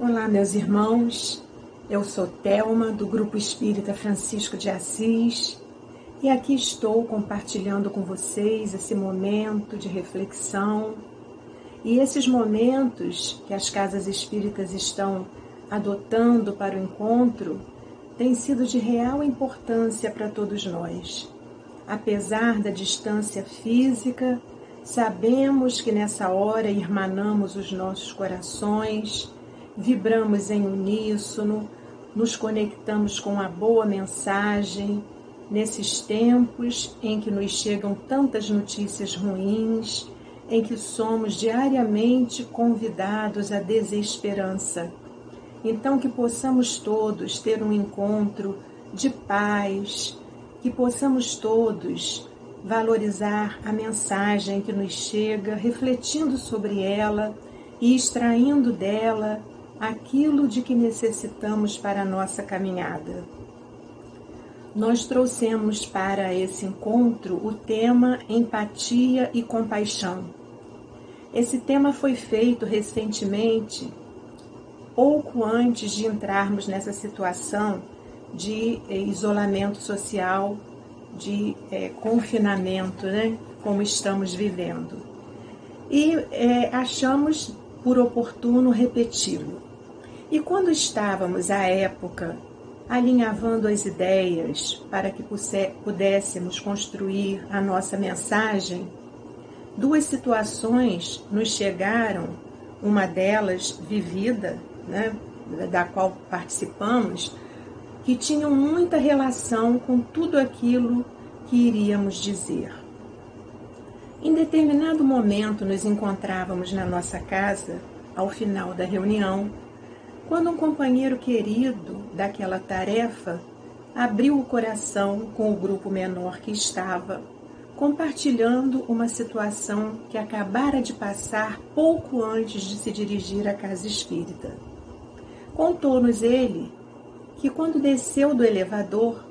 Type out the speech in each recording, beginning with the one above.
Olá, meus irmãos. Eu sou Thelma, do Grupo Espírita Francisco de Assis, e aqui estou compartilhando com vocês esse momento de reflexão e esses momentos que as casas espíritas estão adotando para o encontro têm sido de real importância para todos nós. Apesar da distância física, sabemos que nessa hora irmanamos os nossos corações, vibramos em uníssono, nos conectamos com a boa mensagem, nesses tempos em que nos chegam tantas notícias ruins, em que somos diariamente convidados à desesperança. Então, que possamos todos ter um encontro de paz, que possamos todos valorizar a mensagem que nos chega, refletindo sobre ela e extraindo dela aquilo de que necessitamos para a nossa caminhada. Nós trouxemos para esse encontro o tema empatia e compaixão. Esse tema foi feito recentemente, pouco antes de entrarmos nessa situação de isolamento social, de confinamento, né, como estamos vivendo. E achamos por oportuno repeti-lo. E quando estávamos, à época, alinhavando as ideias para que pudéssemos construir a nossa mensagem, duas situações nos chegaram, uma delas vivida, né, da qual participamos, que tinham muita relação com tudo aquilo que iríamos dizer. Em determinado momento nos encontrávamos na nossa casa, ao final da reunião, quando um companheiro querido daquela tarefa abriu o coração com o grupo menor que estava, compartilhando uma situação que acabara de passar pouco antes de se dirigir à casa espírita. Contou-nos ele que quando desceu do elevador,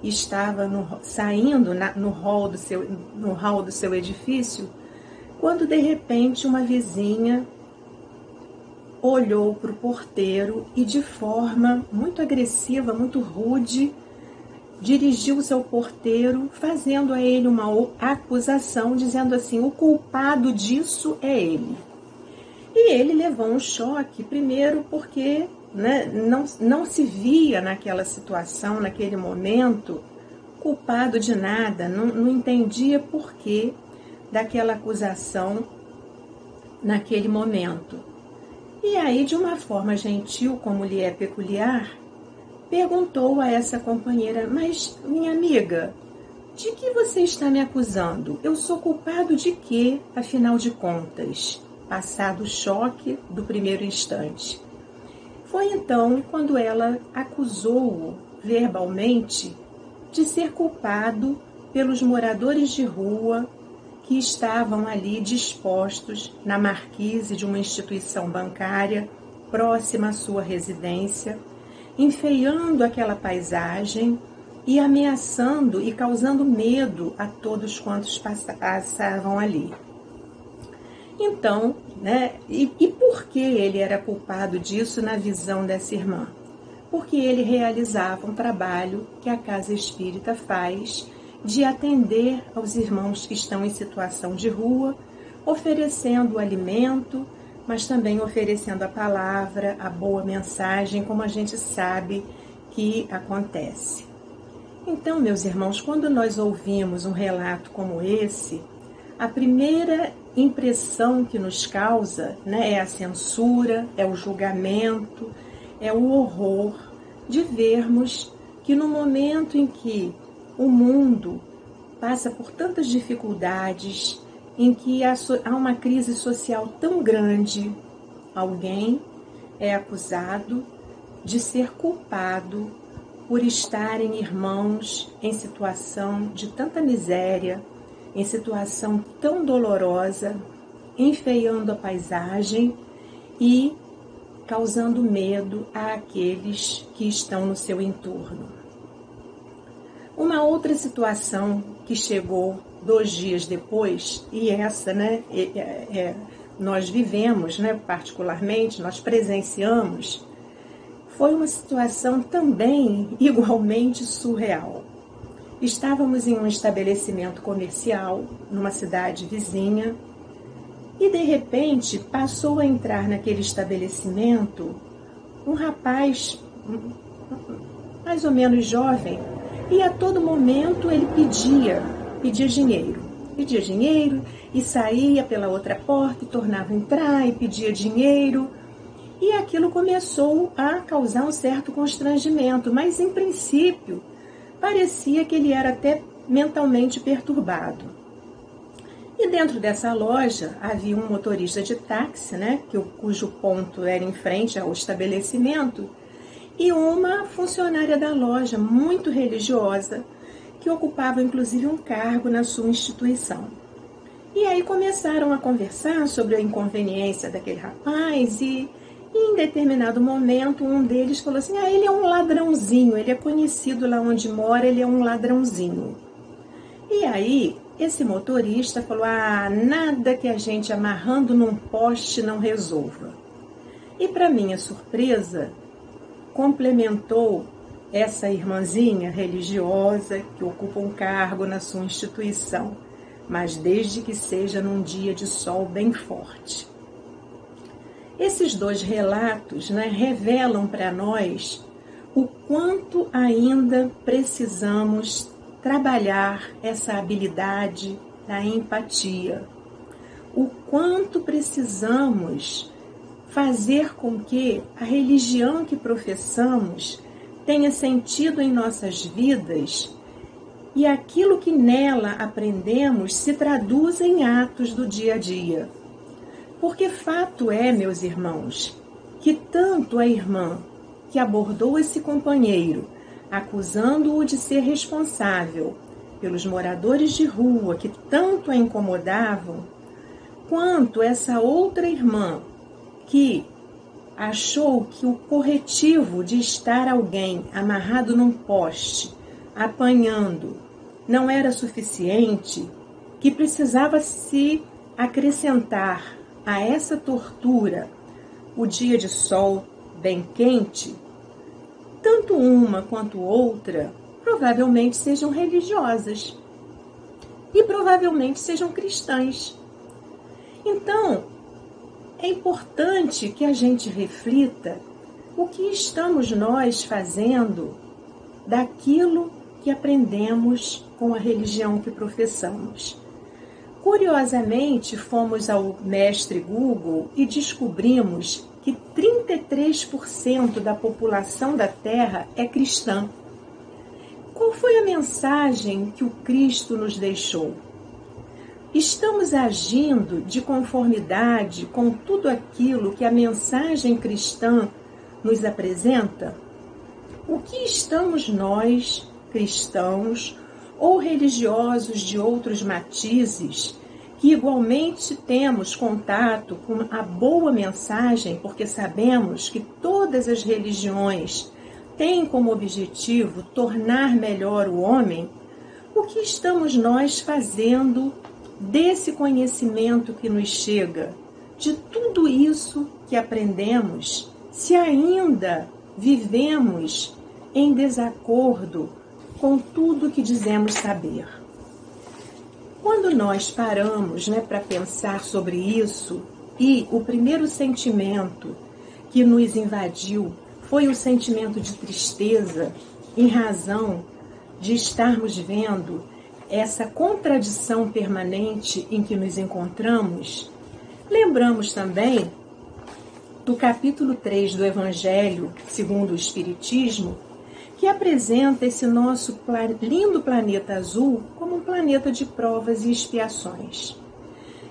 estava saindo no hall do seu edifício, quando de repente uma vizinha olhou para o porteiro e de forma muito agressiva, muito rude, dirigiu-se ao porteiro, fazendo a ele uma acusação, dizendo assim: o culpado disso é ele. E ele levou um choque, primeiro porque não se via naquela situação, naquele momento, culpado de nada, não entendia porquê daquela acusação naquele momento. E aí, de uma forma gentil, como lhe é peculiar, perguntou a essa companheira: mas, minha amiga, de que você está me acusando? Eu sou culpado de quê, afinal de contas? Passado o choque do primeiro instante. Foi então quando ela acusou-o verbalmente de ser culpado pelos moradores de rua que estavam ali dispostos na marquise de uma instituição bancária próxima à sua residência, enfeiando aquela paisagem e ameaçando e causando medo a todos quantos passavam ali. Então, e por que ele era culpado disso na visão dessa irmã? Porque ele realizava um trabalho que a Casa Espírita faz de atender aos irmãos que estão em situação de rua, oferecendo o alimento, mas também oferecendo a palavra, a boa mensagem, como a gente sabe que acontece. Então, meus irmãos, quando nós ouvimos um relato como esse, a primeira impressão que nos causa, é a censura, é o julgamento, é o horror de vermos que no momento em que o mundo passa por tantas dificuldades, em que há uma crise social tão grande, alguém é acusado de ser culpado por estarem irmãos em situação de tanta miséria, em situação tão dolorosa, enfeiando a paisagem e causando medo àqueles que estão no seu entorno. Uma outra situação que chegou 2 dias depois, e essa nós vivemos, né, particularmente, nós presenciamos, foi uma situação também igualmente surreal. Estávamos em um estabelecimento comercial, numa cidade vizinha, e de repente passou a entrar naquele estabelecimento um rapaz mais ou menos jovem, e a todo momento ele pedia dinheiro. Pedia dinheiro e saía pela outra porta e tornava a entrar e pedia dinheiro. E aquilo começou a causar um certo constrangimento, mas em princípio parecia que ele era até mentalmente perturbado. E dentro dessa loja havia um motorista de táxi, né, cujo ponto era em frente ao estabelecimento, e uma funcionária da loja muito religiosa, que ocupava inclusive um cargo na sua instituição. E aí começaram a conversar sobre a inconveniência daquele rapaz e em determinado momento um deles falou assim, ele é um ladrãozinho, ele é conhecido lá onde mora, ele é um ladrãozinho. E aí esse motorista falou, nada que a gente amarrando num poste não resolva. E para minha surpresa, complementou essa irmãzinha religiosa que ocupa um cargo na sua instituição, mas desde que seja num dia de sol bem forte. Esses dois relatos, né, revelam para nós o quanto ainda precisamos trabalhar essa habilidade da empatia, o quanto precisamos fazer com que a religião que professamos tenha sentido em nossas vidas e aquilo que nela aprendemos se traduza em atos do dia a dia. Porque fato é, meus irmãos, que tanto a irmã que abordou esse companheiro, acusando-o de ser responsável pelos moradores de rua que tanto a incomodavam, quanto essa outra irmã que achou que o corretivo de estar alguém amarrado num poste, apanhando, não era suficiente, que precisava se acrescentar a essa tortura o dia de sol bem quente, tanto uma quanto outra provavelmente sejam religiosas e provavelmente sejam cristãs. Então, é importante que a gente reflita o que estamos nós fazendo daquilo que aprendemos com a religião que professamos. Curiosamente, fomos ao mestre Google e descobrimos que 33% da população da Terra é cristã. Qual foi a mensagem que o Cristo nos deixou? Estamos agindo de conformidade com tudo aquilo que a mensagem cristã nos apresenta? O que estamos nós, cristãos ou religiosos de outros matizes, que igualmente temos contato com a boa mensagem, porque sabemos que todas as religiões têm como objetivo tornar melhor o homem, o que estamos nós fazendo desse conhecimento que nos chega, de tudo isso que aprendemos, se ainda vivemos em desacordo com tudo que dizemos saber? Quando nós paramos, para pensar sobre isso, e o primeiro sentimento que nos invadiu foi o sentimento de tristeza, em razão de estarmos vendo essa contradição permanente em que nos encontramos, lembramos também do capítulo 3 do Evangelho segundo o Espiritismo, que apresenta esse nosso lindo planeta azul como um planeta de provas e expiações.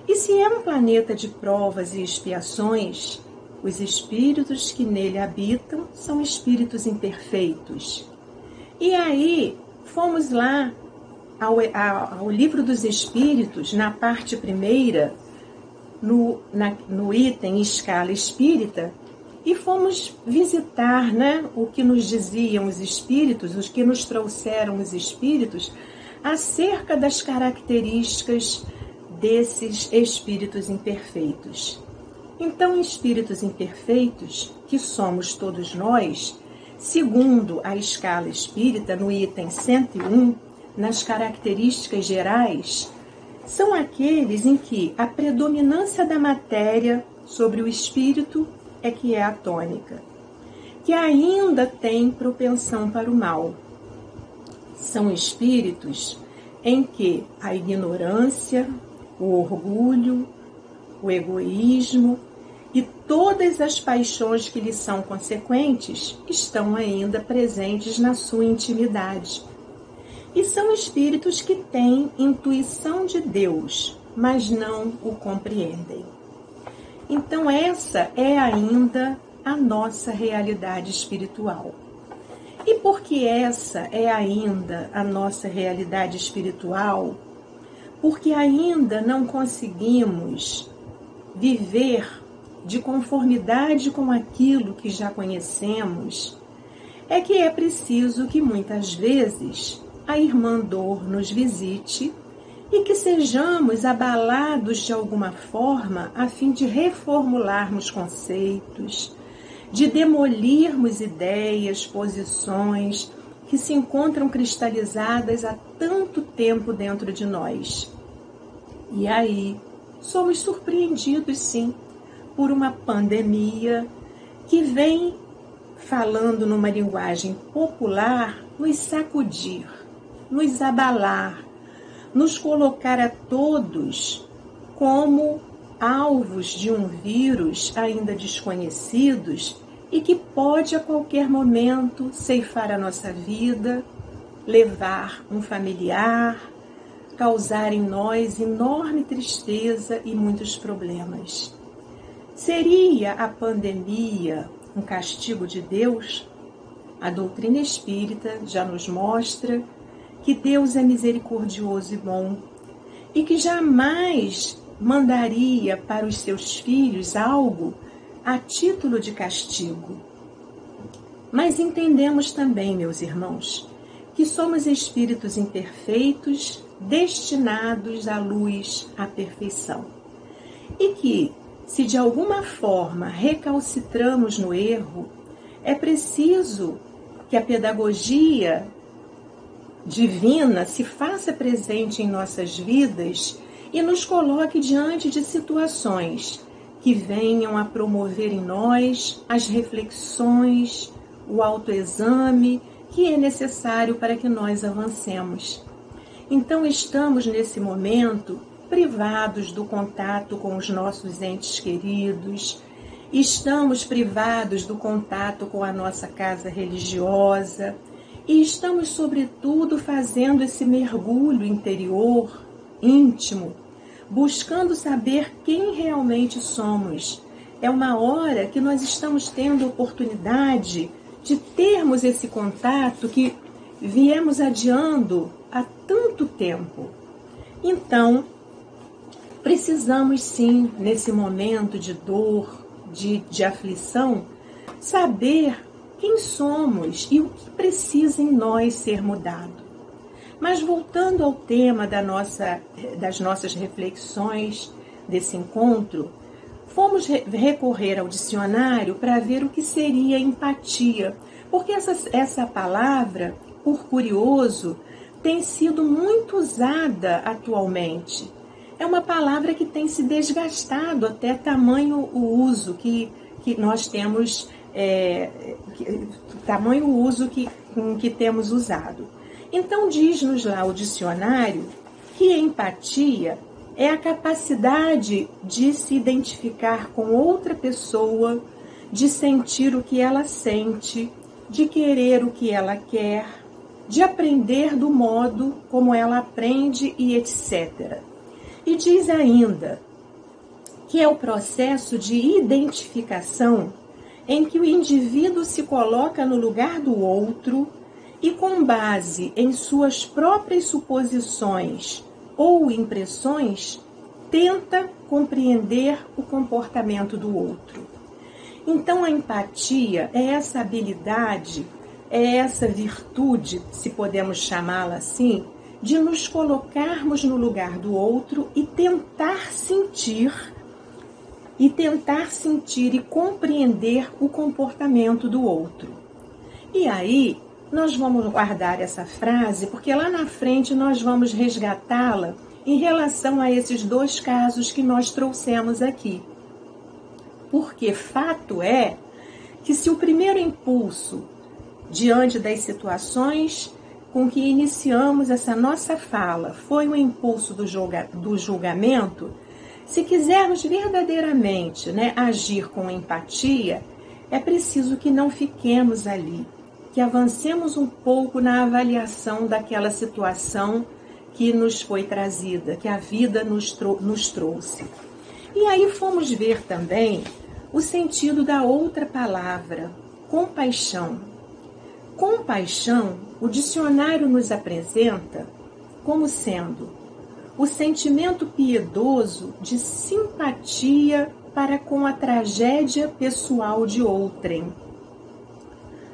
E se é um planeta de provas e expiações, os espíritos que nele habitam são espíritos imperfeitos. E aí, fomos lá ao Livro dos Espíritos, na parte primeira, no item Escala Espírita, e fomos visitar, o que nos diziam os espíritos, os que nos trouxeram os espíritos, acerca das características desses espíritos imperfeitos. Então, espíritos imperfeitos, que somos todos nós, segundo a escala espírita, no item 101, nas características gerais, são aqueles em que a predominância da matéria sobre o espírito é que é a tônica, que ainda tem propensão para o mal. São espíritos em que a ignorância, o orgulho, o egoísmo e todas as paixões que lhes são consequentes estão ainda presentes na sua intimidade. E são espíritos que têm intuição de Deus, mas não o compreendem. Então essa é ainda a nossa realidade espiritual. E porque essa é ainda a nossa realidade espiritual, porque ainda não conseguimos viver de conformidade com aquilo que já conhecemos, é que é preciso que muitas vezes a irmã dor nos visite e que sejamos abalados de alguma forma a fim de reformularmos conceitos, de demolirmos ideias, posições que se encontram cristalizadas há tanto tempo dentro de nós. E aí somos surpreendidos, sim, por uma pandemia que vem, falando numa linguagem popular, nos sacudir, nos abalar, nos colocar a todos como alvos de um vírus ainda desconhecidos e que pode a qualquer momento ceifar a nossa vida, levar um familiar, causar em nós enorme tristeza e muitos problemas. Seria a pandemia um castigo de Deus? A doutrina espírita já nos mostra que Deus é misericordioso e bom e que jamais mandaria para os seus filhos algo a título de castigo. Mas entendemos também, meus irmãos, que somos espíritos imperfeitos, destinados à luz, à perfeição. E que, se de alguma forma recalcitramos no erro, é preciso que a pedagogia divina se faça presente em nossas vidas e nos coloque diante de situações que venham a promover em nós as reflexões, o autoexame que é necessário para que nós avancemos. Então estamos nesse momento privados do contato com os nossos entes queridos, estamos privados do contato com a nossa casa religiosa e estamos, sobretudo, fazendo esse mergulho interior, íntimo, buscando saber quem realmente somos. É uma hora que nós estamos tendo a oportunidade de termos esse contato que viemos adiando há tanto tempo. Então, precisamos sim, nesse momento de dor, de aflição, saber quem somos e o que precisa em nós ser mudado. Mas voltando ao tema das nossas reflexões desse encontro, fomos recorrer ao dicionário para ver o que seria empatia, porque essa palavra, por curioso, tem sido muito usada atualmente. É uma palavra que tem se desgastado até tamanho o uso que nós temos, tamanho o uso que temos usado. Então diz-nos lá o dicionário que a empatia é a capacidade de se identificar com outra pessoa, de sentir o que ela sente, de querer o que ela quer, de aprender do modo como ela aprende e etc. E diz ainda que é o processo de identificação em que o indivíduo se coloca no lugar do outro e, com base em suas próprias suposições ou impressões, tenta compreender o comportamento do outro. Então, a empatia é essa habilidade, é essa virtude, se podemos chamá-la assim, de nos colocarmos no lugar do outro e tentar sentir e compreender o comportamento do outro. E aí, nós vamos guardar essa frase, porque lá na frente nós vamos resgatá-la em relação a esses dois casos que nós trouxemos aqui. Porque fato é que se o primeiro impulso, diante das situações com que iniciamos essa nossa fala, foi o impulso do julgamento, se quisermos verdadeiramente, agir com empatia, é preciso que não fiquemos ali, que avancemos um pouco na avaliação daquela situação que nos foi trazida, que a vida nos trouxe. E aí fomos ver também o sentido da outra palavra, compaixão. Compaixão, o dicionário nos apresenta como sendo o sentimento piedoso de simpatia para com a tragédia pessoal de outrem,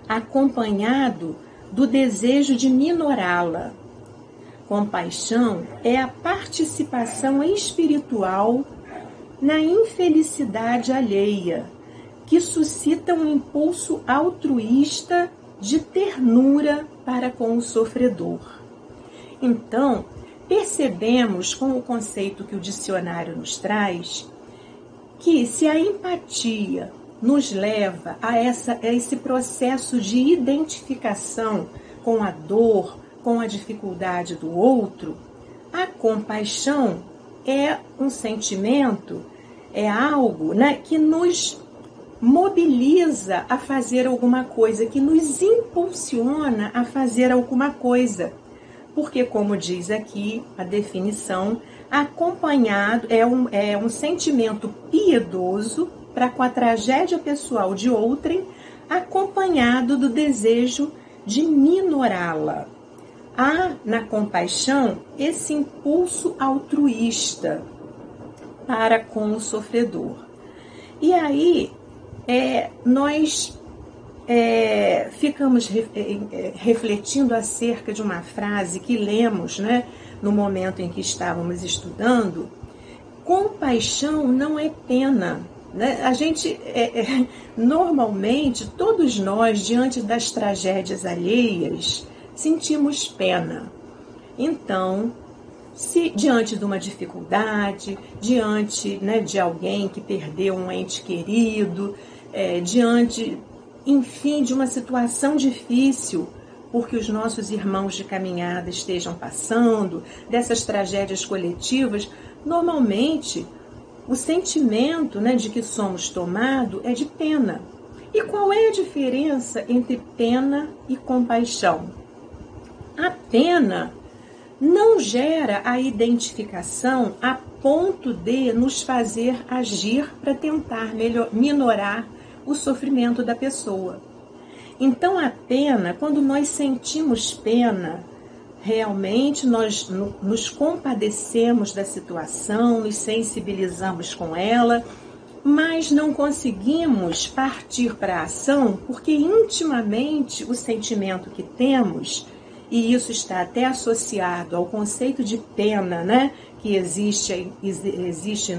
acompanhado do desejo de minorá-la. Compaixão é a participação espiritual na infelicidade alheia, que suscita um impulso altruísta de ternura para com o sofredor. Então, percebemos com o conceito que o dicionário nos traz, que se a empatia nos leva a esse processo de identificação com a dor, com a dificuldade do outro, a compaixão é um sentimento, é algo que nos mobiliza a fazer alguma coisa, que nos impulsiona a fazer alguma coisa. Porque, como diz aqui a definição, acompanhado é um sentimento piedoso para com a tragédia pessoal de outrem, acompanhado do desejo de minorá-la. Há na compaixão esse impulso altruísta para com o sofredor. E aí nós ficamos refletindo acerca de uma frase que lemos, no momento em que estávamos estudando. Compaixão não é pena. A gente, normalmente, todos nós, diante das tragédias alheias, sentimos pena. Então, se diante de uma dificuldade, diante de alguém que perdeu um ente querido, diante, enfim, de uma situação difícil, porque os nossos irmãos de caminhada estejam passando, dessas tragédias coletivas, normalmente o sentimento de que somos tomados é de pena. E qual é a diferença entre pena e compaixão? A pena não gera a identificação a ponto de nos fazer agir para tentar minorar o sofrimento da pessoa. Então, a pena, quando nós sentimos pena, realmente nós nos compadecemos da situação, nos sensibilizamos com ela, mas não conseguimos partir para a ação porque intimamente o sentimento que temos, e isso está até associado ao conceito de pena, que existe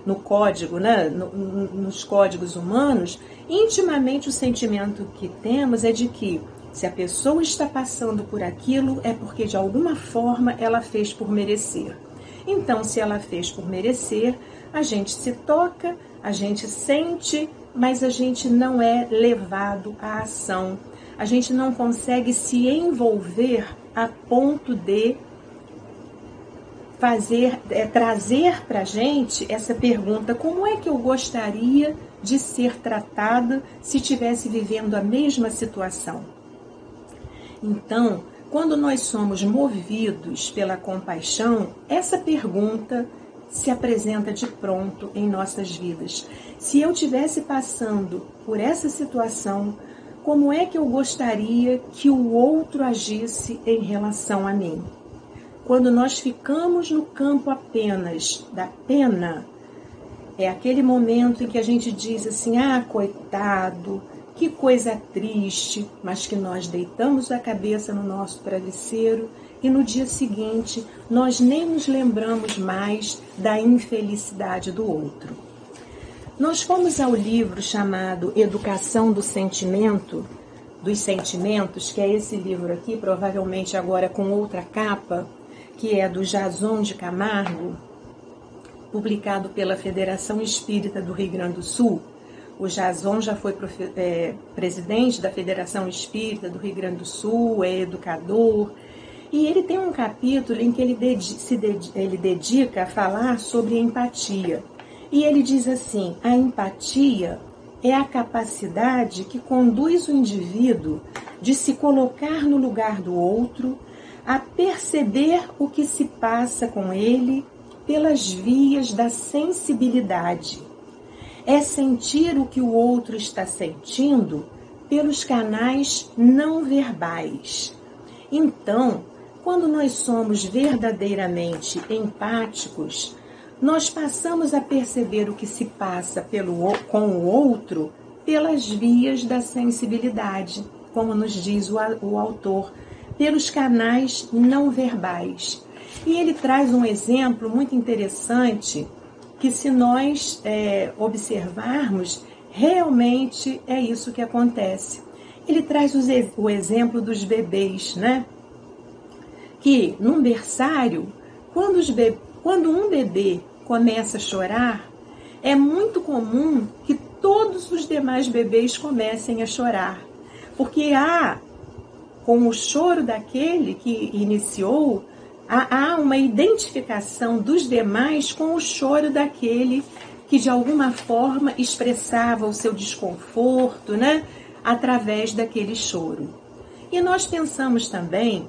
no código, nos códigos humanos, intimamente o sentimento que temos é de que se a pessoa está passando por aquilo é porque de alguma forma ela fez por merecer. Então, se ela fez por merecer, a gente se toca, a gente sente, mas a gente não é levado à ação. A gente não consegue se envolver a ponto de trazer para a gente essa pergunta: como é que eu gostaria de ser tratada se estivesse vivendo a mesma situação? Então, quando nós somos movidos pela compaixão, essa pergunta se apresenta de pronto em nossas vidas. Se eu estivesse passando por essa situação, como é que eu gostaria que o outro agisse em relação a mim? Quando nós ficamos no campo apenas da pena, é aquele momento em que a gente diz assim: coitado, que coisa triste, mas que nós deitamos a cabeça no nosso travesseiro e no dia seguinte nós nem nos lembramos mais da infelicidade do outro. Nós fomos ao livro chamado Educação do Sentimento, dos Sentimentos, que é esse livro aqui, provavelmente agora com outra capa, que é do Jason de Camargo, publicado pela Federação Espírita do Rio Grande do Sul. O Jason já foi presidente da Federação Espírita do Rio Grande do Sul, é educador, e ele tem um capítulo em que ele dedica a falar sobre empatia. E ele diz assim: a empatia é a capacidade que conduz o indivíduo de se colocar no lugar do outro, a perceber o que se passa com ele pelas vias da sensibilidade. É sentir o que o outro está sentindo pelos canais não verbais. Então, quando nós somos verdadeiramente empáticos, nós passamos a perceber o que se passa com o outro pelas vias da sensibilidade, como nos diz o autor, pelos canais não verbais. E ele traz um exemplo muito interessante que, se nós observarmos, realmente é isso que acontece. Ele traz o exemplo dos bebês, né? Que num berçário, quando um bebê começa a chorar, é muito comum que todos os demais bebês comecem a chorar, porque com o choro daquele que iniciou, há uma identificação dos demais com o choro daquele que de alguma forma expressava o seu desconforto, né, através daquele choro. E nós pensamos também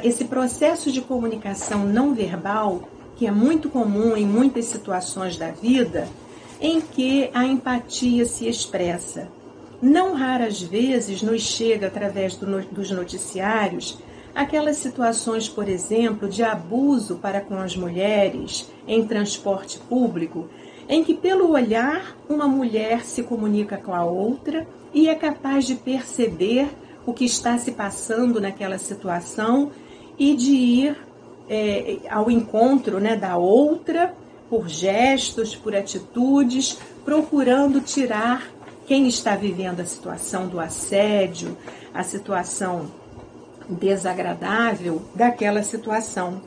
esse processo de comunicação não verbal, que é muito comum em muitas situações da vida, em que a empatia se expressa. Não raras vezes nos chega através dos noticiários aquelas situações, por exemplo, de abuso para com as mulheres em transporte público, em que pelo olhar uma mulher se comunica com a outra e é capaz de perceber o que está se passando naquela situação e de ir ao encontro, né, da outra por gestos, por atitudes, procurando tirar quem está vivendo a situação do assédio, a situação desagradável daquela situação.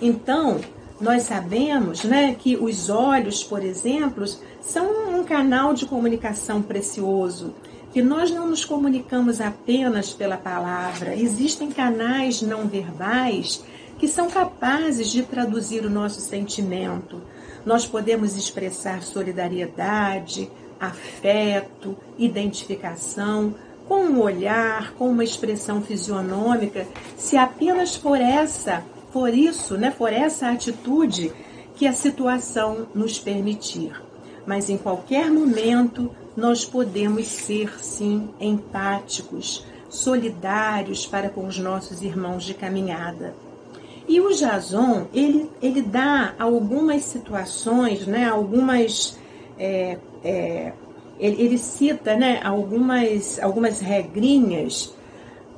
Então, nós sabemos, né, que os olhos, por exemplo, são um canal de comunicação precioso, que nós não nos comunicamos apenas pela palavra. Existem canais não verbais que são capazes de traduzir o nosso sentimento. Nós podemos expressar solidariedade, afeto, identificação, com um olhar, com uma expressão fisionômica, se apenas por essa atitude que a situação nos permitir. Mas em qualquer momento nós podemos ser, sim, empáticos, solidários para com os nossos irmãos de caminhada. E o Jason, ele dá algumas situações, né, ele cita, né, algumas regrinhas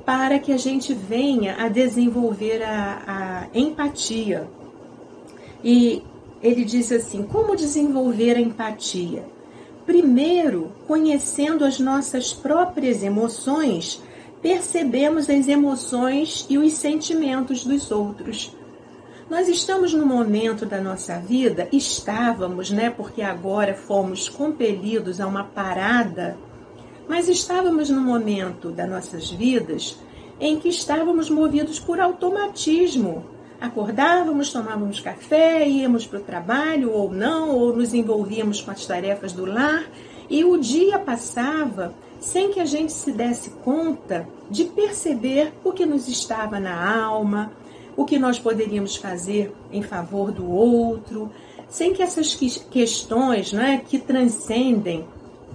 para que a gente venha a desenvolver a empatia. E ele diz assim: como desenvolver a empatia? Primeiro, conhecendo as nossas próprias emoções, percebemos as emoções e os sentimentos dos outros. Nós estamos no momento da nossa vida, estávamos, né, porque agora fomos compelidos a uma parada, mas estávamos no momento das nossas vidas em que estávamos movidos por automatismo. Acordávamos, tomávamos café, íamos para o trabalho ou não, ou nos envolvíamos com as tarefas do lar, e o dia passava sem que a gente se desse conta de perceber o que nos estava na alma, o que nós poderíamos fazer em favor do outro, sem que essas questões, né, que transcendem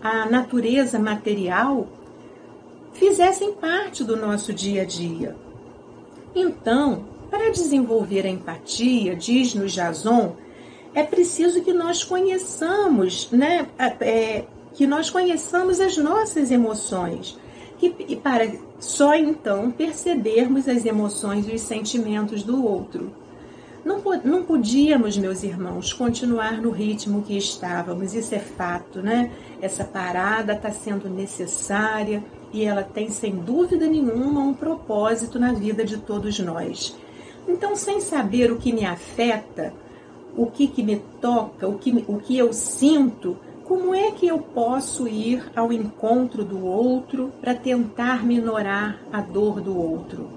a natureza material fizessem parte do nosso dia a dia. Então, para desenvolver a empatia, diz-nos Jason, é preciso que nós conheçamos, né, que nós conheçamos as nossas emoções. e para só então percebermos as emoções e os sentimentos do outro. Não podíamos, meus irmãos, continuar no ritmo que estávamos, isso é fato, né? Essa parada está sendo necessária e ela tem, sem dúvida nenhuma, um propósito na vida de todos nós. Então, sem saber o que me afeta, o que me toca, o que eu sinto, como é que eu posso ir ao encontro do outro para tentar minorar a dor do outro?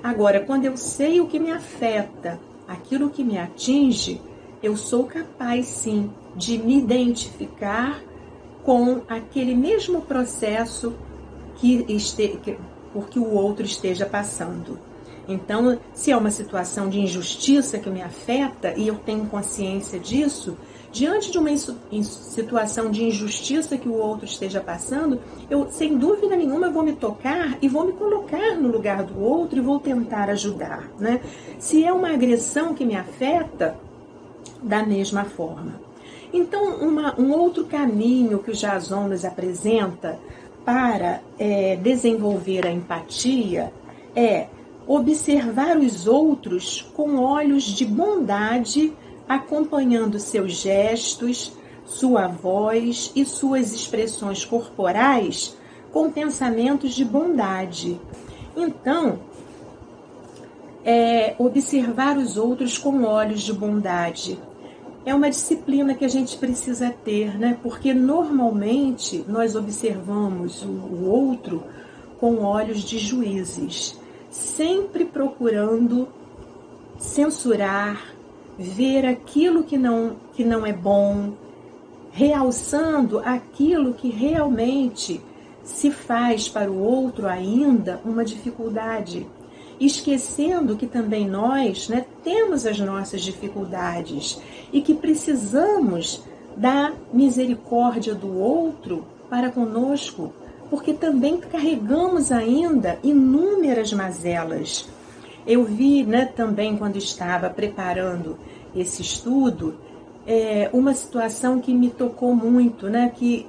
Agora, quando eu sei o que me afeta, aquilo que me atinge, eu sou capaz, sim, de me identificar com aquele mesmo processo por que o outro esteja passando. Então, se é uma situação de injustiça que me afeta e eu tenho consciência disso, diante de uma situação de injustiça que o outro esteja passando, eu, sem dúvida nenhuma, vou me tocar e vou me colocar no lugar do outro e vou tentar ajudar, né? Se é uma agressão que me afeta, da mesma forma. Então, um outro caminho que o Jason nos apresenta para desenvolver a empatia é observar os outros com olhos de bondade, acompanhando seus gestos, sua voz e suas expressões corporais com pensamentos de bondade. Então, observar os outros com olhos de bondade é uma disciplina que a gente precisa ter, né? Porque normalmente nós observamos o outro com olhos de juízes, sempre procurando censurar, ver aquilo que não é bom, realçando aquilo que realmente se faz para o outro ainda uma dificuldade, esquecendo que também nós, né, temos as nossas dificuldades e que precisamos da misericórdia do outro para conosco, porque também carregamos ainda inúmeras mazelas. Eu vi, né, também quando estava preparando esse estudo, uma situação que me tocou muito, né, que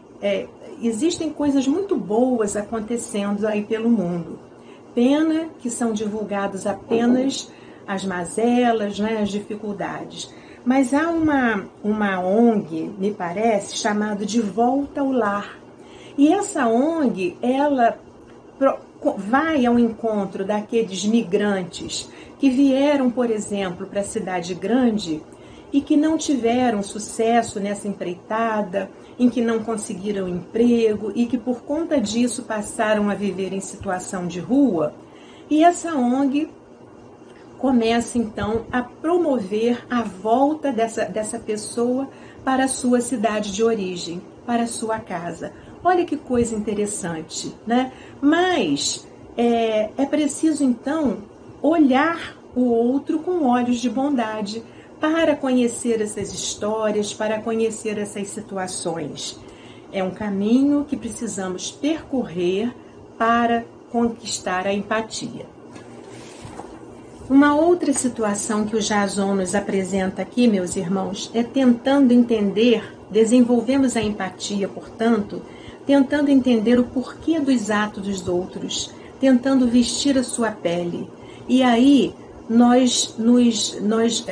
existem coisas muito boas acontecendo aí pelo mundo. Pena que são divulgadas apenas as mazelas, né, as dificuldades. Mas há uma ONG, me parece, chamada De Volta ao Lar. E essa ONG, ela vai ao encontro daqueles migrantes que vieram, por exemplo, para a cidade grande e que não tiveram sucesso nessa empreitada, em que não conseguiram emprego e que por conta disso passaram a viver em situação de rua. E essa ONG começa então a promover a volta dessa pessoa para a sua cidade de origem, para a sua casa. Olha que coisa interessante, né? Mas é preciso então olhar o outro com olhos de bondade para conhecer essas histórias, para conhecer essas situações. É um caminho que precisamos percorrer para conquistar a empatia. Uma outra situação que o Jason nos apresenta aqui, meus irmãos, é tentando entender, desenvolvemos a empatia, portanto, tentando entender o porquê dos atos dos outros, tentando vestir a sua pele. E aí nós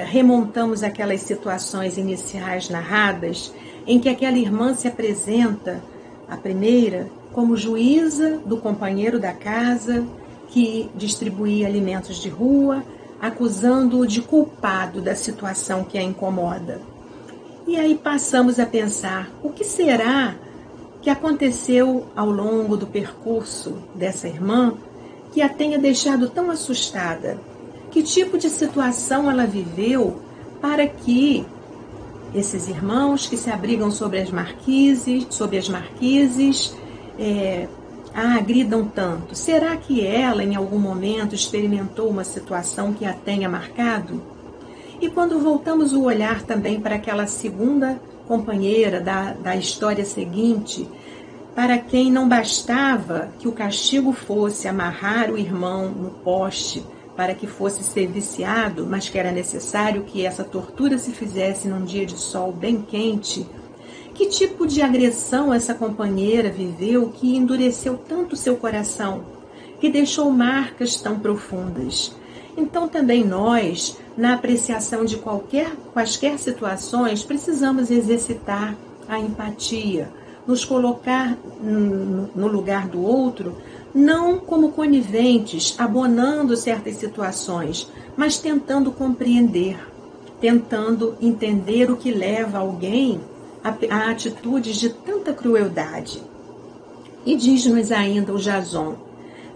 remontamos aquelas situações iniciais narradas em que aquela irmã se apresenta, a primeira, como juíza do companheiro da casa que distribuía alimentos de rua, acusando-o de culpado da situação que a incomoda. E aí passamos a pensar, o que será que aconteceu ao longo do percurso dessa irmã que a tenha deixado tão assustada? Que tipo de situação ela viveu para que esses irmãos que se abrigam sobre as marquises a agridam tanto? Será que ela, em algum momento, experimentou uma situação que a tenha marcado? E quando voltamos o olhar também para aquela segunda companheira da história seguinte, para quem não bastava que o castigo fosse amarrar o irmão no poste para que fosse ser viciado, mas que era necessário que essa tortura se fizesse num dia de sol bem quente, Que tipo de agressão essa companheira viveu que endureceu tanto seu coração, que deixou marcas tão profundas? Então também nós, na apreciação de quaisquer situações, precisamos exercitar a empatia, nos colocar no lugar do outro, não como coniventes, abonando certas situações, mas tentando compreender, tentando entender o que leva alguém a atitudes de tanta crueldade. E diz-nos ainda o Jason: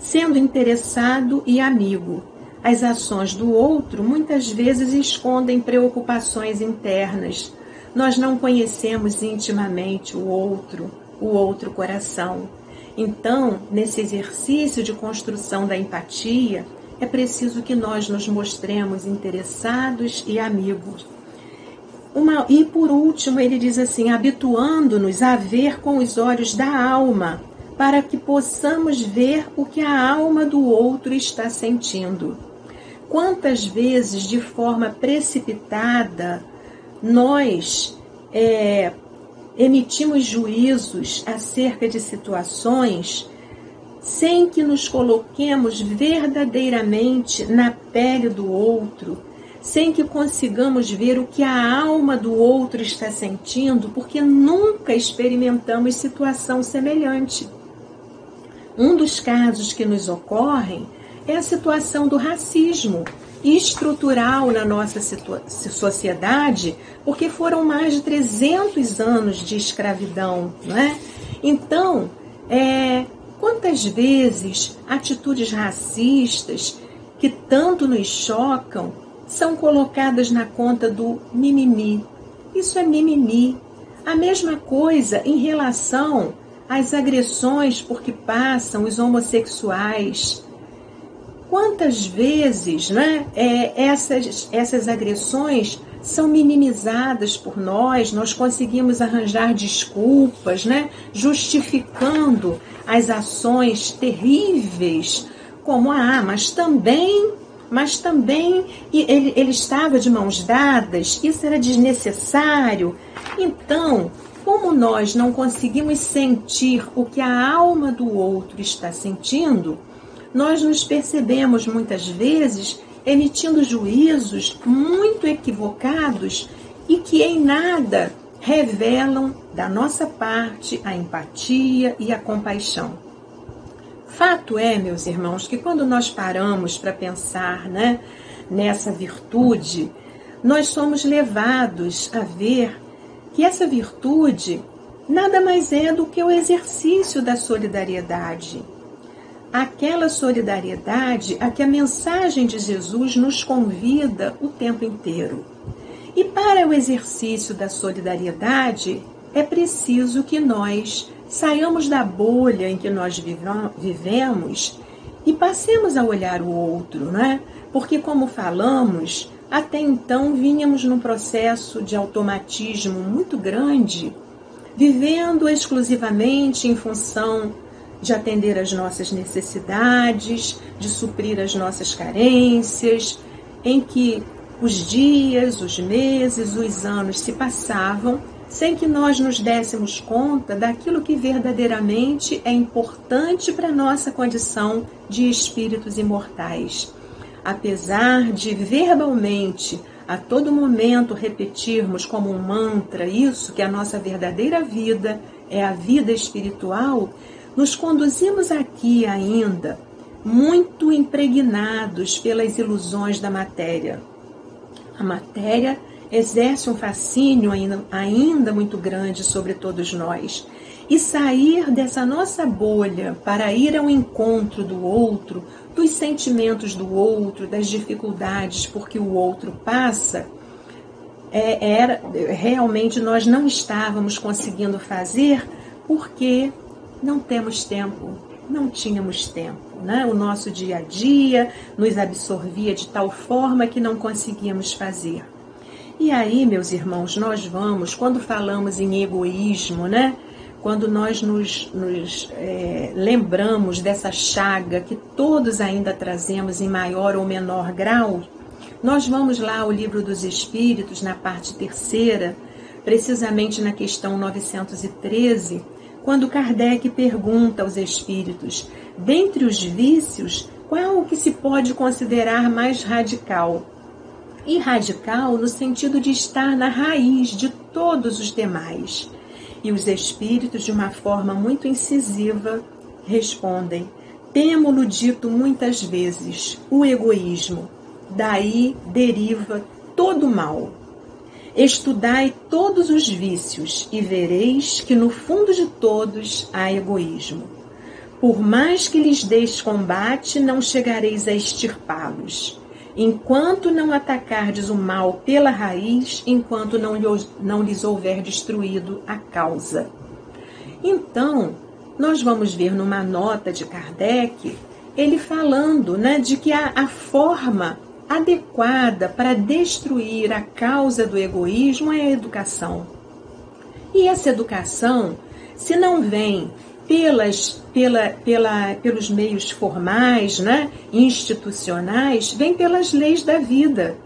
sendo interessado e amigo, as ações do outro muitas vezes escondem preocupações internas. Nós não conhecemos intimamente o outro coração. Então, nesse exercício de construção da empatia, é preciso que nós nos mostremos interessados e amigos. E por último, ele diz assim: habituando-nos a ver com os olhos da alma, para que possamos ver o que a alma do outro está sentindo. Quantas vezes, de forma precipitada, nós emitimos juízos acerca de situações sem que nos coloquemos verdadeiramente na pele do outro, sem que consigamos ver o que a alma do outro está sentindo, porque nunca experimentamos situação semelhante. Um dos casos que nos ocorrem é a situação do racismo estrutural na nossa sociedade, porque foram mais de 300 anos de escravidão, né? Então, quantas vezes atitudes racistas que tanto nos chocam são colocadas na conta do mimimi? Isso é mimimi. A mesma coisa em relação às agressões por que passam os homossexuais. Quantas vezes, né, essas agressões são minimizadas por nós conseguimos arranjar desculpas, né, justificando as ações terríveis, como, mas também ele estava de mãos dadas, isso era desnecessário. Então, como nós não conseguimos sentir o que a alma do outro está sentindo, nós nos percebemos muitas vezes emitindo juízos muito equivocados e que em nada revelam da nossa parte a empatia e a compaixão. Fato é, meus irmãos, que quando nós paramos para pensar, né, nessa virtude, nós somos levados a ver que essa virtude nada mais é do que o exercício da solidariedade. Aquela solidariedade a que a mensagem de Jesus nos convida o tempo inteiro. E para o exercício da solidariedade, é preciso que nós saiamos da bolha em que nós vivemos e passemos a olhar o outro, né? Porque, como falamos, até então vínhamos num processo de automatismo muito grande, vivendo exclusivamente em função de atender às nossas necessidades, de suprir as nossas carências, em que os dias, os meses, os anos se passavam sem que nós nos dessemos conta daquilo que verdadeiramente é importante para a nossa condição de espíritos imortais. Apesar de verbalmente, a todo momento, repetirmos como um mantra isso, que a nossa verdadeira vida é a vida espiritual, nos conduzimos aqui ainda muito impregnados pelas ilusões da matéria. A matéria exerce um fascínio ainda muito grande sobre todos nós. E sair dessa nossa bolha para ir ao encontro do outro, dos sentimentos do outro, das dificuldades por que o outro passa, realmente nós não estávamos conseguindo fazer porque não temos tempo, não tínhamos tempo, né? O nosso dia a dia nos absorvia de tal forma que não conseguíamos fazer. E aí, meus irmãos, nós vamos, quando falamos em egoísmo, né? Quando nós nos lembramos dessa chaga que todos ainda trazemos em maior ou menor grau, nós vamos lá ao Livro dos Espíritos, na parte 3ª, precisamente na questão 913, quando Kardec pergunta aos espíritos, dentre os vícios, qual o que se pode considerar mais radical? E radical no sentido de estar na raiz de todos os demais. E os espíritos, de uma forma muito incisiva, respondem, temo-lo dito muitas vezes, o egoísmo. Daí deriva todo o mal. Estudai todos os vícios e vereis que no fundo de todos há egoísmo. Por mais que lhes deis combate, não chegareis a extirpá-los. Enquanto não atacardes o mal pela raiz, enquanto não lhes houver destruído a causa. Então, nós vamos ver numa nota de Kardec, ele falando, né, de que a forma adequada para destruir a causa do egoísmo é a educação. E essa educação, se não vem pelos meios formais, né, institucionais, vem pelas leis da vida.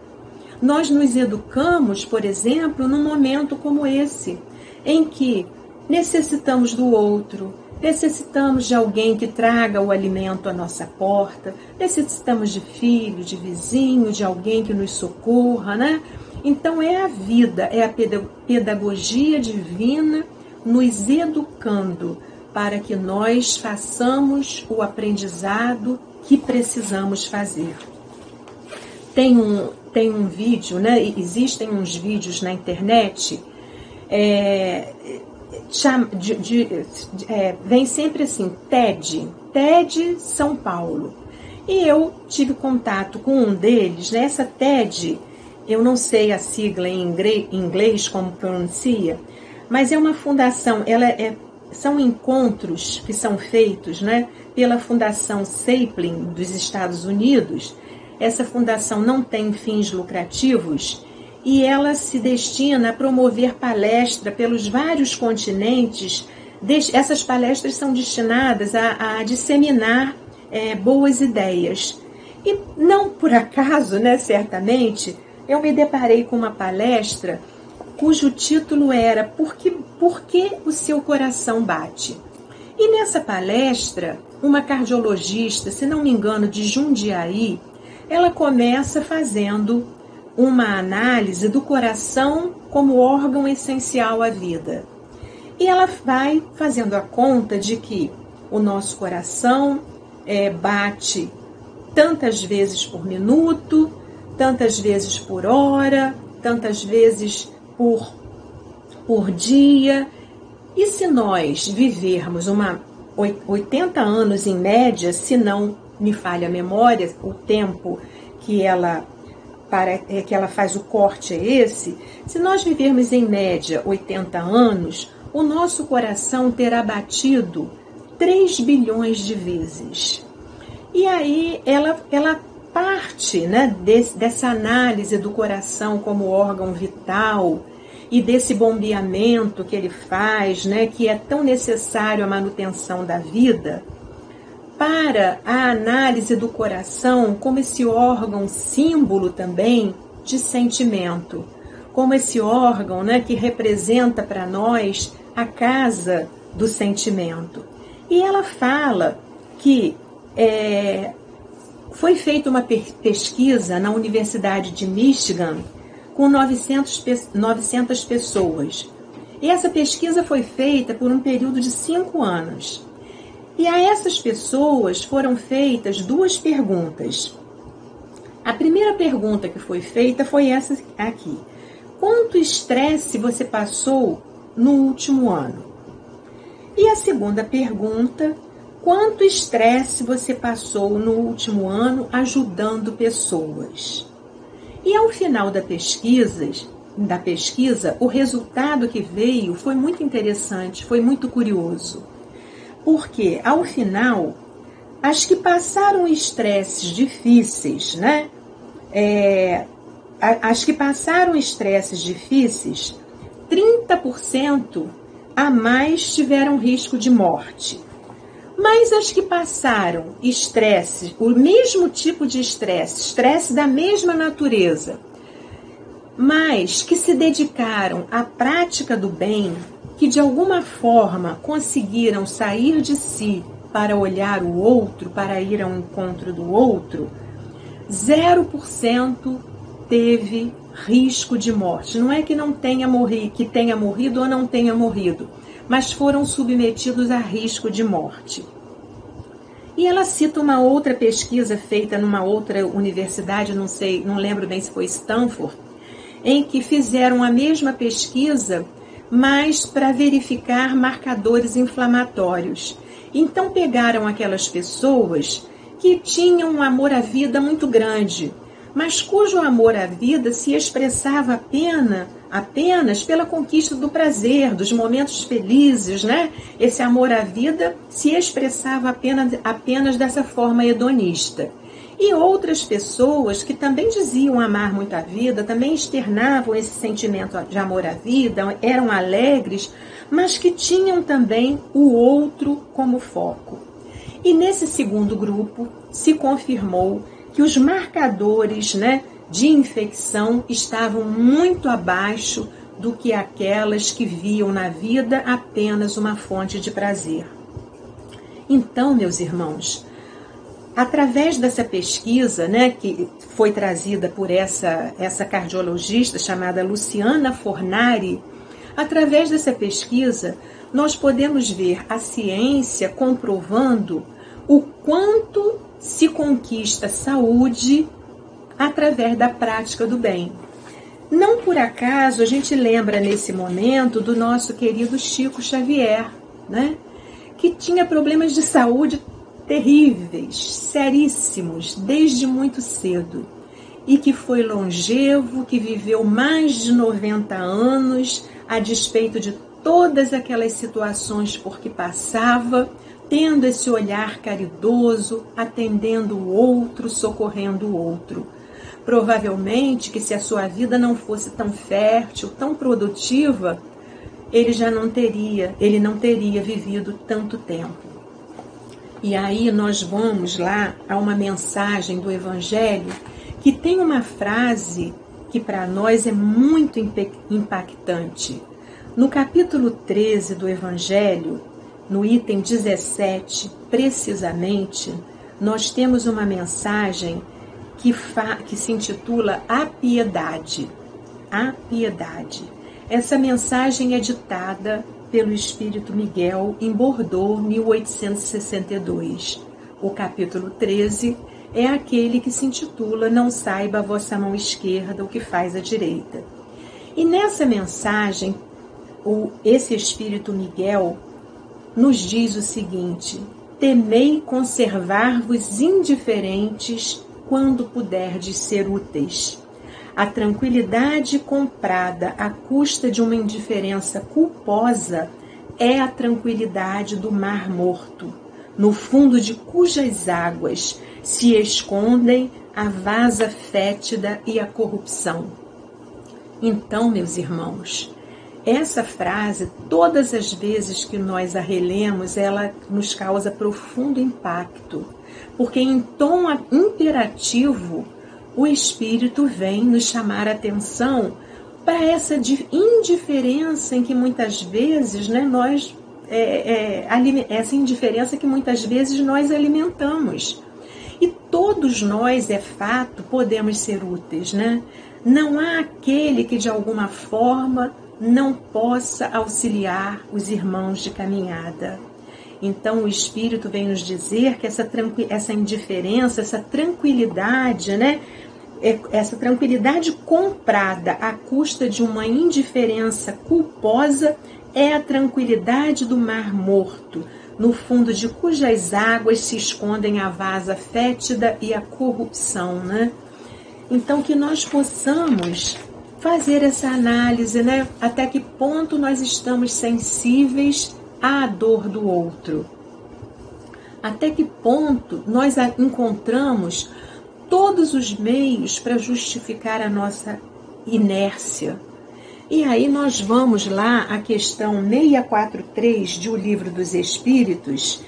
Nós nos educamos, por exemplo, num momento como esse, em que necessitamos do outro, necessitamos de alguém que traga o alimento à nossa porta, necessitamos de filho, de vizinho, de alguém que nos socorra, né? Então é a vida, é a pedagogia divina nos educando para que nós façamos o aprendizado que precisamos fazer. Tem um vídeo, né? Existem uns vídeos na internet, vem sempre assim, TED São Paulo. E eu tive contato com um deles, né? Essa TED, eu não sei a sigla em inglês como pronuncia, mas é uma fundação, são encontros que são feitos, né, pela Fundação Sapling dos Estados Unidos. Essa fundação não tem fins lucrativos e ela se destina a promover palestra pelos vários continentes. Essas palestras são destinadas a disseminar boas ideias. E não por acaso, né, certamente, eu me deparei com uma palestra cujo título era Por que o seu coração bate? E nessa palestra, uma cardiologista, se não me engano, de Jundiaí, ela começa fazendo uma análise do coração como órgão essencial à vida. E ela vai fazendo a conta de que o nosso coração bate tantas vezes por minuto, tantas vezes por hora, tantas vezes por dia. E se nós vivermos 80 anos em média, se não me falha a memória, o tempo que ela faz o corte é esse, se nós vivermos em média 80 anos, o nosso coração terá batido 3 bilhões de vezes. E aí ela parte, né, dessa análise do coração como órgão vital e desse bombeamento que ele faz, né, que é tão necessário à manutenção da vida, para a análise do coração como esse órgão símbolo também de sentimento, como esse órgão, né, que representa para nós a casa do sentimento. E ela fala que foi feita uma pesquisa na Universidade de Michigan com 900 pessoas. E essa pesquisa foi feita por um período de 5 anos. E a essas pessoas foram feitas 2 perguntas. A primeira pergunta que foi feita foi essa aqui. Quanto estresse você passou no último ano? E a segunda pergunta, quanto estresse você passou no último ano ajudando pessoas? E ao final da pesquisa, o resultado que veio foi muito interessante, foi muito curioso. Porque, ao final, as que passaram estresses difíceis, né? As que passaram estresses difíceis, 30% a mais tiveram risco de morte. Mas as que passaram estresse, o mesmo tipo de estresse da mesma natureza, mas que se dedicaram à prática do bem, que de alguma forma conseguiram sair de si para olhar o outro, para ir ao encontro do outro, 0% teve risco de morte. Não é que não tenha morrido, que tenha morrido ou não tenha morrido, mas foram submetidos a risco de morte. E ela cita uma outra pesquisa feita numa outra universidade, não lembro bem se foi Stanford, em que fizeram a mesma pesquisa, mas para verificar marcadores inflamatórios. Então pegaram aquelas pessoas que tinham um amor à vida muito grande, mas cujo amor à vida se expressava apenas pela conquista do prazer, dos momentos felizes, né? Esse amor à vida se expressava apenas dessa forma hedonista. E outras pessoas que também diziam amar muito a vida, também externavam esse sentimento de amor à vida, eram alegres, mas que tinham também o outro como foco. E nesse segundo grupo se confirmou que os marcadores, de infecção estavam muito abaixo do que aquelas que viam na vida apenas uma fonte de prazer. Então, meus irmãos, através dessa pesquisa, que foi trazida por essa cardiologista chamada Luciana Fornari, através dessa pesquisa, nós podemos ver a ciência comprovando o quanto se conquista saúde através da prática do bem. Não por acaso a gente lembra nesse momento do nosso querido Chico Xavier, que tinha problemas de saúde terríveis, seríssimos, desde muito cedo, e que foi longevo, que viveu mais de 90 anos, a despeito de todas aquelas situações por que passava, tendo esse olhar caridoso, atendendo o outro, socorrendo o outro. Provavelmente que se a sua vida não fosse tão fértil, tão produtiva, ele não teria vivido tanto tempo. E aí nós vamos lá a uma mensagem do Evangelho que tem uma frase que para nós é muito impactante. No capítulo 13 do Evangelho, no item 17, precisamente, nós temos uma mensagem que se intitula A Piedade. A Piedade. Essa mensagem é ditada pelo Espírito Miguel em Bordeaux, 1862. O capítulo 13 é aquele que se intitula Não saiba a vossa mão esquerda o que faz a direita. E nessa mensagem, esse Espírito Miguel nos diz o seguinte: temei conservar-vos indiferentes quando puderdes ser úteis. A tranquilidade comprada à custa de uma indiferença culposa é a tranquilidade do mar morto, no fundo de cujas águas se escondem a vasa fétida e a corrupção. Então, meus irmãos, essa frase, todas as vezes que nós a relemos, ela nos causa profundo impacto, porque em tom imperativo, o Espírito vem nos chamar a atenção para essa indiferença em que muitas vezes essa indiferença que muitas vezes nós alimentamos. E todos nós, é fato, podemos ser úteis, Não há aquele que de alguma forma não possa auxiliar os irmãos de caminhada. Então o Espírito vem nos dizer que essa indiferença, essa tranquilidade, essa tranquilidade comprada à custa de uma indiferença culposa é a tranquilidade do mar morto, no fundo de cujas águas se escondem a vasa fétida e a corrupção, Então que nós possamos fazer essa análise, até que ponto nós estamos sensíveis à dor do outro. Até que ponto nós encontramos todos os meios para justificar a nossa inércia. E aí nós vamos lá à questão 643 de O Livro dos Espíritos,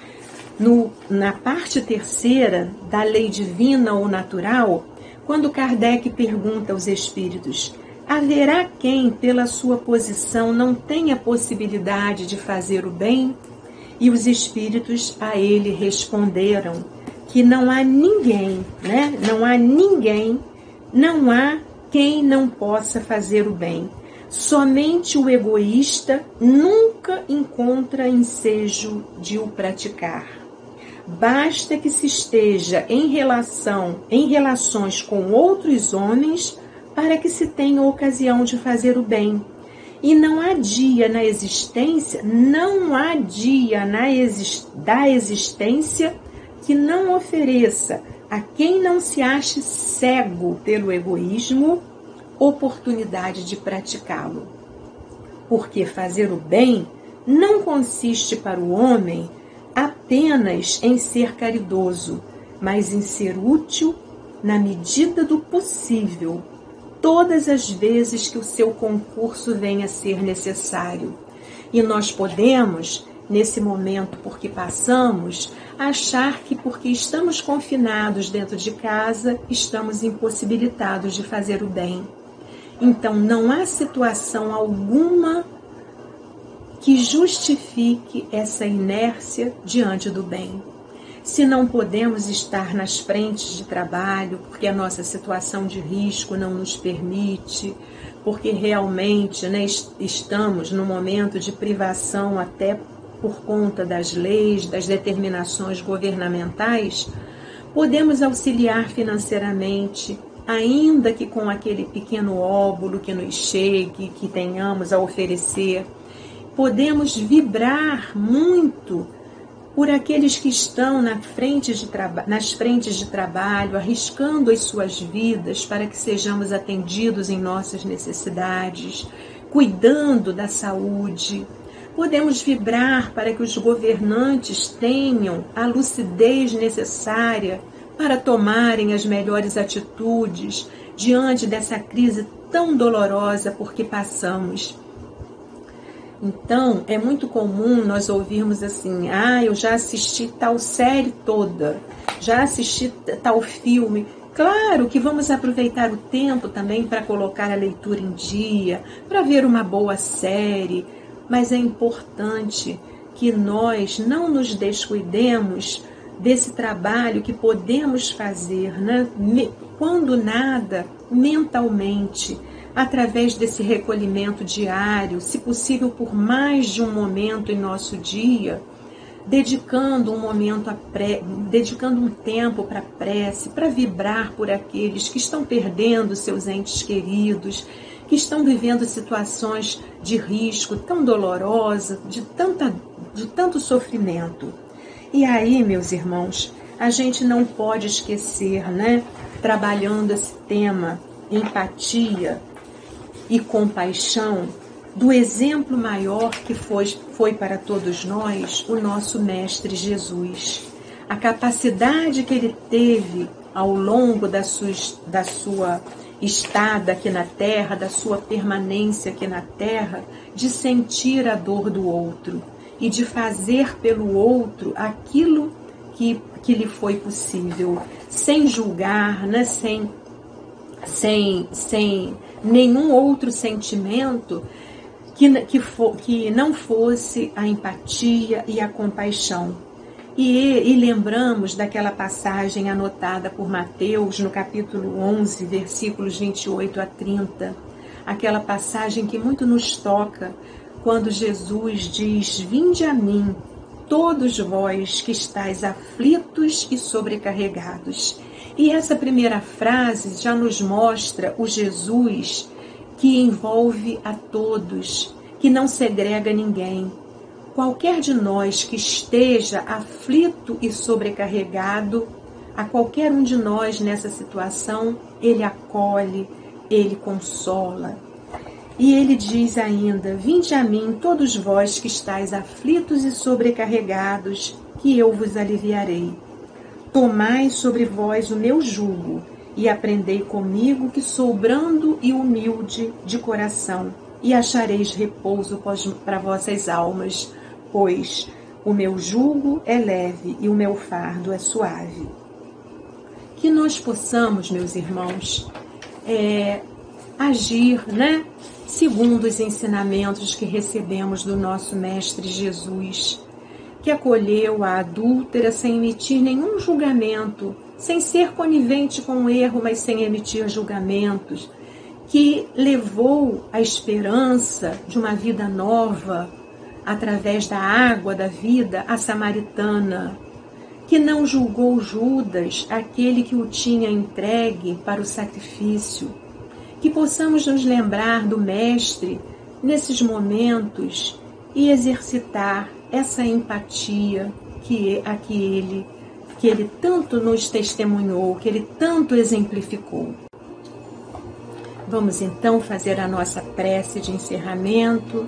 na parte terceira da lei divina ou natural, quando Kardec pergunta aos espíritos: Haverá quem, pela sua posição, não tenha possibilidade de fazer o bem? E os espíritos a ele responderam que não há ninguém, né? Não há ninguém, não há quem não possa fazer o bem. Somente o egoísta nunca encontra ensejo de o praticar. Basta que se esteja em relações com outros homens para que se tenha ocasião de fazer o bem. E não há dia na existência, da existência que não ofereça a quem não se ache cego pelo egoísmo oportunidade de praticá-lo. Porque fazer o bem não consiste para o homem apenas em ser caridoso, mas em ser útil na medida do possível, todas as vezes que o seu concurso venha a ser necessário. E nós podemos, nesse momento por que passamos, achar que porque estamos confinados dentro de casa, estamos impossibilitados de fazer o bem. Então, não há situação alguma que justifique essa inércia diante do bem. Se não podemos estar nas frentes de trabalho, porque a nossa situação de risco não nos permite, porque realmente, né, estamos num momento de privação até por conta das leis, das determinações governamentais, podemos auxiliar financeiramente, ainda que com aquele pequeno óbolo que nos chegue, que tenhamos a oferecer. Podemos vibrar muito por aqueles que estão nas frentes de trabalho, arriscando as suas vidas para que sejamos atendidos em nossas necessidades, cuidando da saúde. Podemos vibrar para que os governantes tenham a lucidez necessária para tomarem as melhores atitudes diante dessa crise tão dolorosa por que passamos. Então, é muito comum nós ouvirmos assim: eu já assisti tal série toda, já assisti tal filme. Claro que vamos aproveitar o tempo também para colocar a leitura em dia, para ver uma boa série, mas é importante que nós não nos descuidemos desse trabalho que podemos fazer, né? Quando nada, mentalmente, através desse recolhimento diário, se possível por mais de um momento em nosso dia, dedicando um tempo para a prece, para vibrar por aqueles que estão perdendo seus entes queridos, que estão vivendo situações de risco tão dolorosa, de tanto sofrimento. E aí, meus irmãos, a gente não pode esquecer, né, trabalhando esse tema, empatia e compaixão, do exemplo maior que foi para todos nós o nosso Mestre Jesus. A capacidade que ele teve ao longo da sua estada aqui na Terra, da sua permanência aqui na Terra, de sentir a dor do outro e de fazer pelo outro aquilo que lhe foi possível, sem julgar, né? sem nenhum outro sentimento que não fosse a empatia e a compaixão. E lembramos daquela passagem anotada por Mateus no capítulo 11, versículos 28 a 30, aquela passagem que muito nos toca, quando Jesus diz: "Vinde a mim, todos vós que estáis aflitos e sobrecarregados." E essa primeira frase já nos mostra o Jesus que envolve a todos, que não segrega ninguém. Qualquer de nós que esteja aflito e sobrecarregado, a qualquer um de nós nessa situação, ele acolhe, ele consola. E ele diz ainda: "Vinde a mim, todos vós que estáis aflitos e sobrecarregados, que eu vos aliviarei. Tomai sobre vós o meu jugo, e aprendei comigo, que sou brando e humilde de coração, e achareis repouso para vossas almas, pois o meu jugo é leve e o meu fardo é suave." Que nós possamos, meus irmãos, agir, segundo os ensinamentos que recebemos do nosso Mestre Jesus, que acolheu a adúltera sem emitir nenhum julgamento, sem ser conivente com o erro, mas sem emitir julgamentos, que levou a esperança de uma vida nova através da água da vida à samaritana, que não julgou Judas, aquele que o tinha entregue para o sacrifício, que possamos nos lembrar do Mestre nesses momentos e exercitar essa empatia que ele tanto nos testemunhou, que ele tanto exemplificou. Vamos então fazer a nossa prece de encerramento,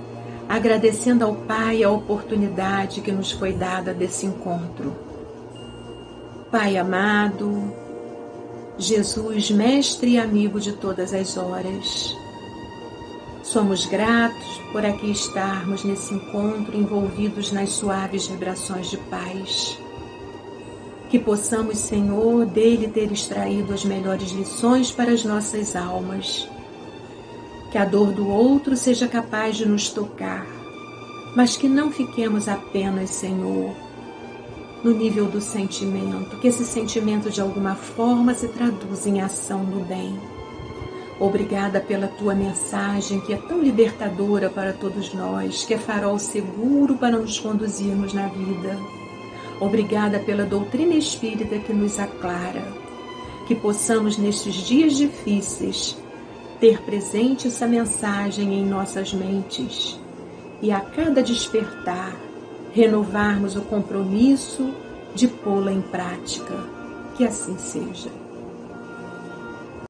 agradecendo ao Pai a oportunidade que nos foi dada desse encontro. Pai amado, Jesus, mestre e amigo de todas as horas, somos gratos por aqui estarmos nesse encontro envolvidos nas suaves vibrações de paz. Que possamos, Senhor, dele ter extraído as melhores lições para as nossas almas. Que a dor do outro seja capaz de nos tocar, mas que não fiquemos apenas, Senhor, no nível do sentimento, que esse sentimento de alguma forma se traduza em ação do bem. Obrigada pela tua mensagem que é tão libertadora para todos nós, que é farol seguro para nos conduzirmos na vida. Obrigada pela doutrina espírita que nos aclara, que possamos nestes dias difíceis ter presente essa mensagem em nossas mentes e a cada despertar renovarmos o compromisso de pô-la em prática. Que assim seja.